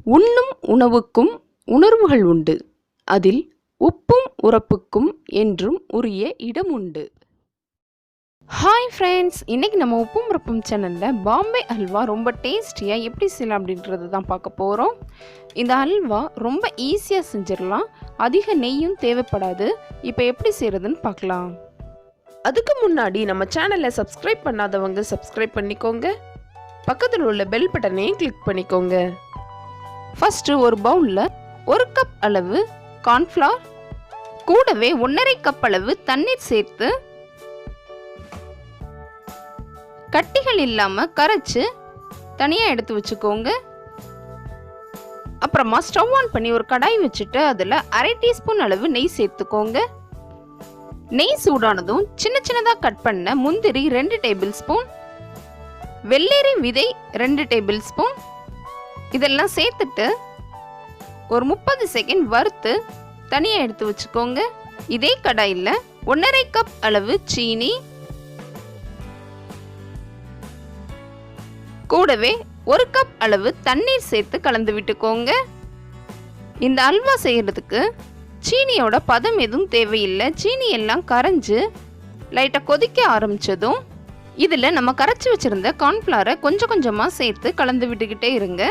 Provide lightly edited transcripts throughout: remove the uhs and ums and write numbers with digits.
உண்ணும் உணவுக்கும் உணர்வுகள் உண்டு. அதில் உப்பும் உரப்புக்கும் என்றும் உரிய இடம் உண்டு. ஹாய் ஃப்ரெண்ட்ஸ், இன்றைக்கி நம்ம உப்பும் உரப்பும் சேனலில் பாம்பே ஹல்வா ரொம்ப டேஸ்டியாக எப்படி செய்யலாம் அப்படின்றது தான் பார்க்க போகிறோம். இந்த ஹல்வா ரொம்ப ஈஸியாக செஞ்சிடலாம், அதிக நெய்யும் தேவைப்படாது. இப்போ எப்படி செய்கிறதுன்னு பார்க்கலாம். அதுக்கு முன்னாடி நம்ம சேனலை சப்ஸ்கிரைப் பண்ணாதவங்க சப்ஸ்கிரைப் பண்ணிக்கோங்க, பக்கத்தில் உள்ள பெல் பட்டனையும் கிளிக் பண்ணிக்கோங்க. ஃபஸ்ட்டு ஒரு பவுலில் 1 கப் அளவு கார்ன்ஃப்ளவர் கூடவே 1.5 கப் அளவு தண்ணீர் சேர்த்து கட்டிகள் இல்லாமல் கரைச்சி தனியாக எடுத்து வச்சுக்கோங்க. அப்புறமா ஸ்டவ் ஆன் பண்ணி ஒரு கடாய் வச்சுட்டு அதில் 1/2 டீஸ்பூன் அளவு நெய் சேர்த்துக்கோங்க. நெய் சூடானதும் சின்ன சின்னதாக கட் பண்ண முந்திரி 2 டேபிள் ஸ்பூன், வெள்ளரி விதை 2 டேபிள் ஸ்பூன் இதெல்லாம் சேர்த்துட்டு ஒரு 30 செகண்ட் வறுத்து தனியாக எடுத்து வச்சுக்கோங்க. இதே கடாயில் 1.5 கப் அளவு சீனி கூடவே 1 கப் அளவு தண்ணீர் சேர்த்து கலந்து விட்டுக்கோங்க. இந்த அல்வா செய்யறதுக்கு சீனியோட பதம் எதுவும் தேவையில்லை. சீனி எல்லாம் கரைஞ்சு லைட்டாக கொதிக்க ஆரம்பிச்சதும் இதில் நம்ம கரைச்சி வச்சிருந்த கார்ன்ஃப்ளவரை கொஞ்சம் கொஞ்சமாக சேர்த்து கலந்து விட்டுக்கிட்டே இருங்க.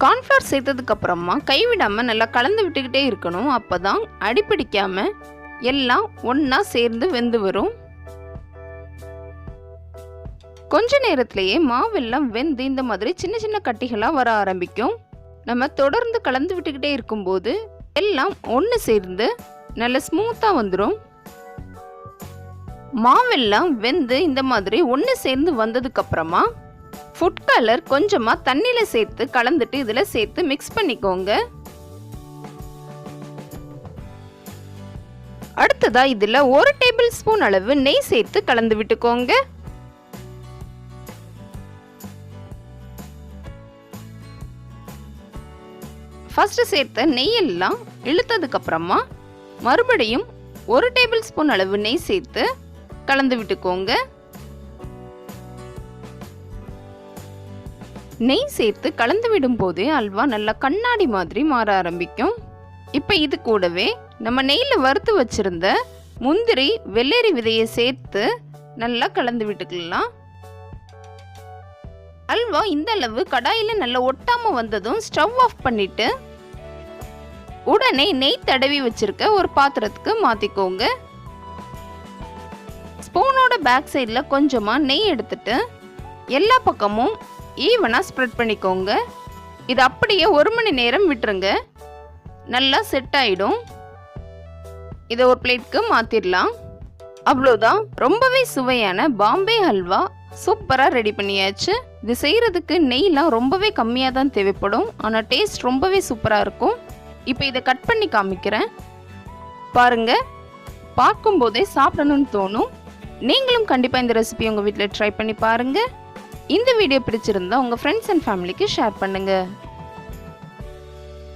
கார்ன்ஃப்ளவர் சேர்த்ததுக்கு அப்புறமா கைவிடாமல் நல்லா கலந்து விட்டுக்கிட்டே இருக்கணும். அப்போ தான் அடிப்பிடிக்காமல் எல்லாம் ஒன்றா சேர்ந்து வெந்து வரும். கொஞ்ச நேரத்திலேயே மாவெல்லாம் வெந்து இந்த மாதிரி சின்ன சின்ன கட்டிகளாக வர ஆரம்பிக்கும். நம்ம தொடர்ந்து கலந்து விட்டுக்கிட்டே இருக்கும்போது எல்லாம் ஒன்று சேர்ந்து நல்ல ஸ்மூத்தாக வந்துடும். மாவெல்லாம் வெந்து இந்த மாதிரி ஒன்று சேர்ந்து வந்ததுக்கப்புறமா ஃபுட் கலர் கொஞ்சமாக தண்ணியில் சேர்த்து கலந்துட்டு இதில் சேர்த்து மிக்ஸ் பண்ணிக்கோங்க. அடுத்ததாக இதில் 1 டேபிள் ஸ்பூன் அளவு நெய் சேர்த்து கலந்து விட்டுக்கோங்க. ஃபஸ்ட்டு சேர்த்த நெய்யெல்லாம் இழுத்ததுக்கப்புறமா மறுபடியும் 1 டேபிள் ஸ்பூன் அளவு நெய் சேர்த்து கலந்து விட்டுக்கோங்க. நெய் சேர்த்து கலந்து விடும் போதே அல்வா நல்லா கண்ணாடி மாதிரி மாற ஆரம்பிக்கும். இப்போ இது கூடவே நம்ம நெய்யில் வறுத்து வச்சிருந்த முந்திரி வெள்ளரி விதையை சேர்த்து நல்லா கலந்து விட்டுக்கலாம். அல்வா இந்த அளவு கடாயில் நல்லா ஒட்டாமல் வந்ததும் ஸ்டவ் ஆஃப் பண்ணிட்டு உடனே நெய் தடவி வச்சிருக்க ஒரு பாத்திரத்துக்கு மாற்றிக்கோங்க. ஸ்பூனோட பேக் சைடில் கொஞ்சமாக நெய் எடுத்துட்டு எல்லா பக்கமும் ஈவனாக ஸ்ப்ரெட் பண்ணிக்கோங்க. இது அப்படியே 1 மணி நேரம் விட்டுருங்க, நல்லா செட் ஆகிடும். இதை ஒரு பிளேட்க்கு மாற்றிடலாம். அவ்வளோதான், ரொம்பவே சுவையான பாம்பே ஹல்வா சூப்பராக ரெடி பண்ணியாச்சு. இது செய்கிறதுக்கு நெய்லாம் ரொம்பவே கம்மியாக தான் தேவைப்படும், ஆனால் டேஸ்ட் ரொம்பவே சூப்பராக இருக்கும். இப்போ இதை கட் பண்ணி காமிக்கிறேன் பாருங்கள். பார்க்கும்போதே சாப்பிடணும்னு தோணும். நீங்களும் கண்டிப்பாக இந்த ரெசிபி உங்கள் வீட்டில் ட்ரை பண்ணி பாருங்கள். இந்த வீடியோ பிடிச்சிருந்தா உங்கள் ஃப்ரெண்ட்ஸ் அண்ட் ஃபேமிலிக்கு ஷேர் பண்ணுங்கள்.